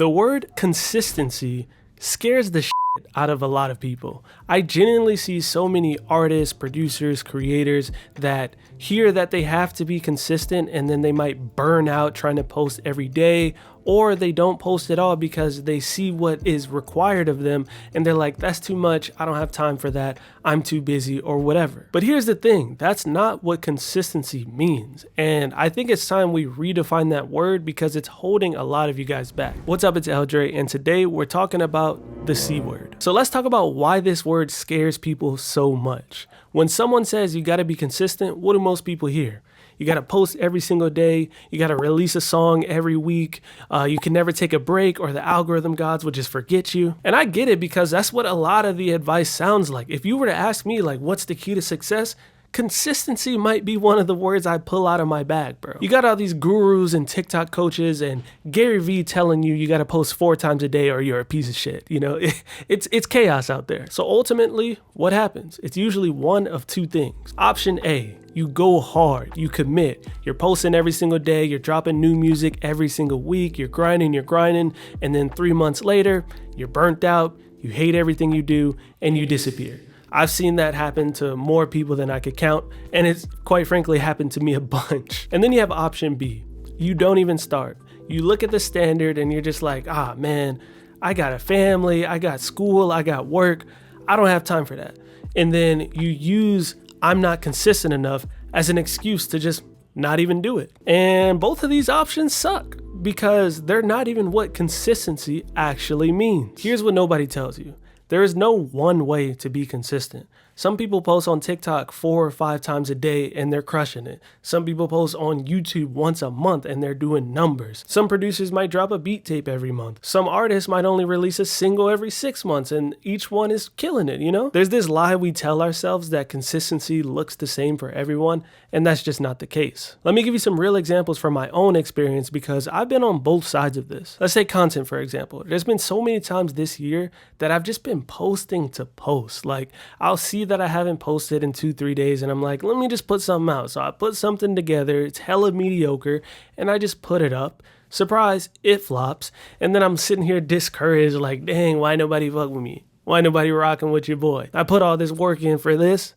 The word consistency scares the shit out of a lot of people. I genuinely see so many artists, producers, creators that hear that they have to be consistent and then they might burn out trying to post every day, or they don't post at all because they see what is required of them and they're like, that's too much, I don't have time for that, I'm too busy, or whatever. But here's the thing, that's not what consistency means. And I think it's time we redefine that word because it's holding a lot of you guys back. What's up, it's L.Dre, and today we're talking about the C word. So let's talk about why this word scares people so much. When someone says you gotta be consistent, what do most people hear? You gotta post every single day, you gotta release a song every week, you can never take a break or the algorithm gods will just forget you. And I get it because that's what a lot of the advice sounds like. If you were to ask me like what's the key to success, consistency might be one of the words I pull out of my bag, bro. You got all these gurus and TikTok coaches and Gary Vee telling you gotta post 4 times a day or you're a piece of shit. You know, it's chaos out there. So ultimately, what happens? It's usually one of two things. Option A, you go hard, you commit. You're posting every single day, you're dropping new music every single week, you're grinding, and then 3 months later, you're burnt out, you hate everything you do, and you disappear. I've seen that happen to more people than I could count, and it's quite frankly happened to me a bunch. And then you have option B. You don't even start. You look at the standard and you're just like, ah man, I got a family, I got school, I got work, I don't have time for that. And then you use I'm not consistent enough as an excuse to just not even do it. And both of these options suck because they're not even what consistency actually means. Here's what nobody tells you. There is no one way to be consistent. Some people post on TikTok 4 or 5 times a day and they're crushing it. Some people post on YouTube once a month and they're doing numbers. Some producers might drop a beat tape every month. Some artists might only release a single every 6 months and each one is killing it, you know? There's this lie we tell ourselves that consistency looks the same for everyone, and that's just not the case. Let me give you some real examples from my own experience because I've been on both sides of this. Let's say content, for example. There's been so many times this year that I've just been posting to post. Like, I'll see that I haven't posted in 2-3 days and I'm like, let me just put something out. So I put something together, it's hella mediocre, and I just put it up. Surprise, it flops. And then I'm sitting here discouraged like, dang, why nobody fuck with me? Why nobody rocking with your boy? I put all this work in for this.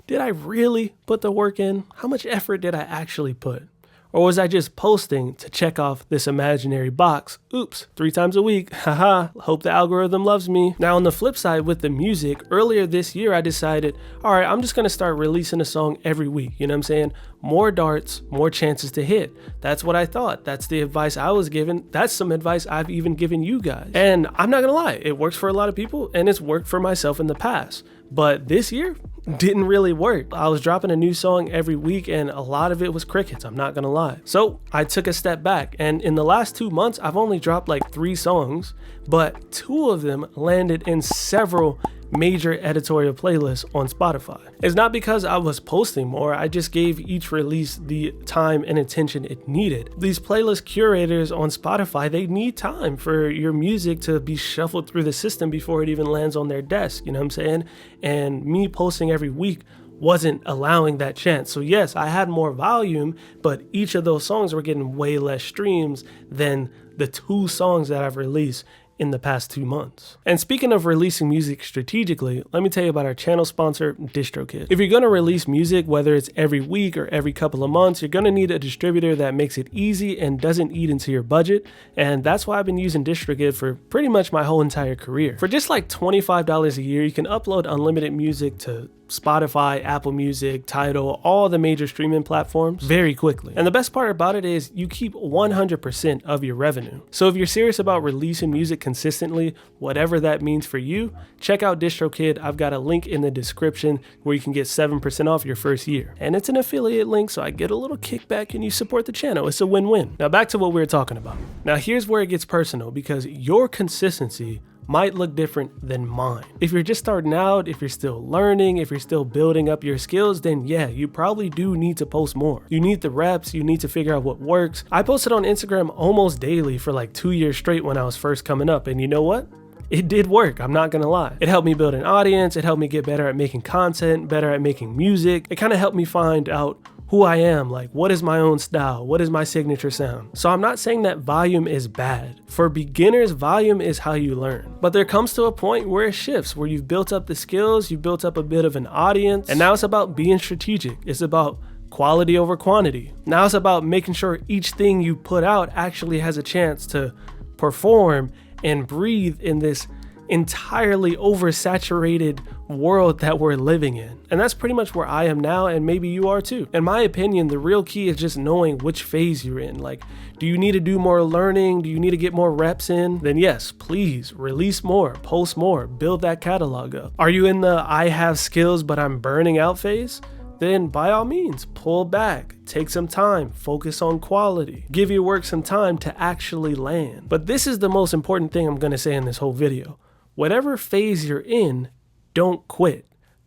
Did I really put the work in? How much effort did I actually put? Or was I just posting to check off this imaginary box? Oops, 3 times a week, haha, hope the algorithm loves me. Now on the flip side with the music, earlier this year I decided, all right, I'm just gonna start releasing a song every week, you know what I'm saying? More darts, more chances to hit. That's what I thought, that's the advice I was given, that's some advice I've even given you guys. And I'm not gonna lie, it works for a lot of people and it's worked for myself in the past. But this year didn't really work. I was dropping a new song every week and a lot of it was crickets, I'm not gonna lie. So I took a step back, and in the last 2 months, I've only dropped like 3 songs, but 2 of them landed in several major editorial playlists on Spotify. It's not because I was posting more, I just gave each release the time and attention it needed. These playlist curators on Spotify, they need time for your music to be shuffled through the system before it even lands on their desk, you know what I'm saying? And me posting every week wasn't allowing that chance. So yes, I had more volume, but each of those songs were getting way less streams than the 2 songs that I've released in the past 2 months. And speaking of releasing music strategically, let me tell you about our channel sponsor, DistroKid. If you're gonna release music, whether it's every week or every couple of months, you're gonna need a distributor that makes it easy and doesn't eat into your budget. And that's why I've been using DistroKid for pretty much my whole entire career. For just like $25 a year, you can upload unlimited music to Spotify, Apple Music, Tidal, all the major streaming platforms very quickly. And the best part about it is you keep 100% of your revenue. So if you're serious about releasing music consistently, whatever that means for you, check out DistroKid. I've got a link in the description where you can get 7% off your first year. And it's an affiliate link, so I get a little kickback and you support the channel. It's a win-win. Now back to what we were talking about. Now here's where it gets personal because your consistency might look different than mine. If you're just starting out, if you're still learning, if you're still building up your skills, then yeah, you probably do need to post more. You need the reps, you need to figure out what works. I posted on Instagram almost daily for like 2 years straight when I was first coming up, and you know what? It did work, I'm not gonna lie. It helped me build an audience, it helped me get better at making content, better at making music. It kind of helped me find out who I am, like what is my own style, what is my signature sound. So I'm not saying that volume is bad. For beginners, volume is how you learn. But there comes to a point where it shifts, where you've built up the skills, you've built up a bit of an audience, and now it's about being strategic. It's about quality over quantity. Now it's about making sure each thing you put out actually has a chance to perform and breathe in this entirely oversaturated world that we're living in. And that's pretty much where I am now, and maybe you are too. In my opinion, the real key is just knowing which phase you're in. Like, do you need to do more learning? Do you need to get more reps in? Then yes, please release more, post more, build that catalog up. Are you in the I have skills but I'm burning out phase? Then by all means, pull back, take some time, focus on quality, give your work some time to actually land. But this is the most important thing I'm gonna say in this whole video. Whatever phase you're in, don't quit.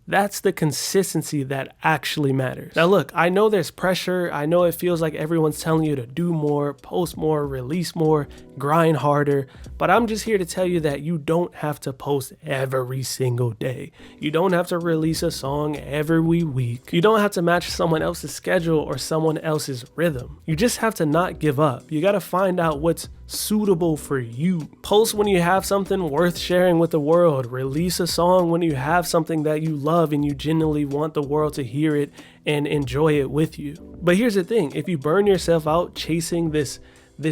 That's the consistency that actually matters. Now look, I know there's pressure. I know it feels like everyone's telling you to do more, post more, release more, grind harder. But I'm just here to tell you that you don't have to post every single day. You don't have to release a song every week. You don't have to match someone else's schedule or someone else's rhythm. You just have to not give up. You gotta find out what's suitable for you. Post when you have something worth sharing with the world. Release a song when you have something that you love and you genuinely want the world to hear it and enjoy it with you. But here's the thing, if you burn yourself out chasing this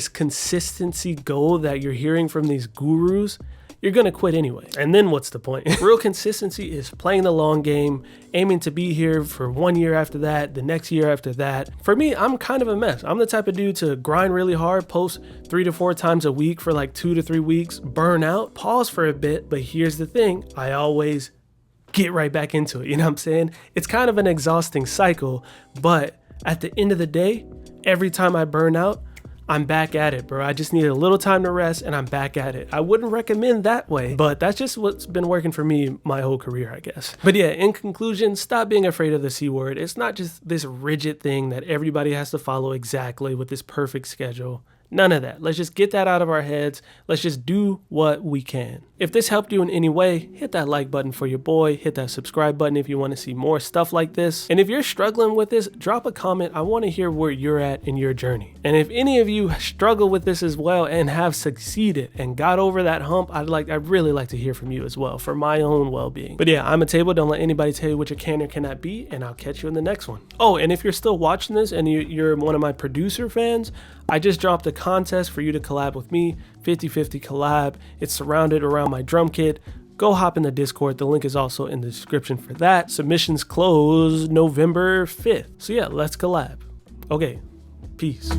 consistency goal that you're hearing from these gurus, you're gonna quit anyway. And then what's the point? Real consistency is playing the long game, aiming to be here for 1 year after that, the next year after that. For me, I'm kind of a mess. I'm the type of dude to grind really hard, post 3 to 4 times a week for like 2 to 3 weeks, burn out, pause for a bit. But here's the thing, I always get right back into it. You know what I'm saying? It's kind of an exhausting cycle, but at the end of the day, every time I burn out, I'm back at it, bro. I just need a little time to rest and I'm back at it. I wouldn't recommend that way, but that's just what's been working for me my whole career, I guess. But yeah, in conclusion, stop being afraid of the C word. It's not just this rigid thing that everybody has to follow exactly with this perfect schedule. None of that. Let's just get that out of our heads. Let's just do what we can. If this helped you in any way, hit that like button for your boy. Hit that subscribe button if you want to see more stuff like this. And if you're struggling with this, drop a comment. I want to hear where you're at in your journey. And if any of you struggle with this as well and have succeeded and got over that hump, I'd really like to hear from you as well for my own well-being. But yeah, I'm a table. Don't let anybody tell you what you can or cannot be, and I'll catch you in the next one. Oh, and if you're still watching this and you're one of my producer fans, I just dropped a contest for you to collab with me, 50-50 collab. It's surrounded around my drum kit. Go hop in the Discord. The link is also in the description for that. Submissions close November 5th. So yeah, let's collab. Okay, peace.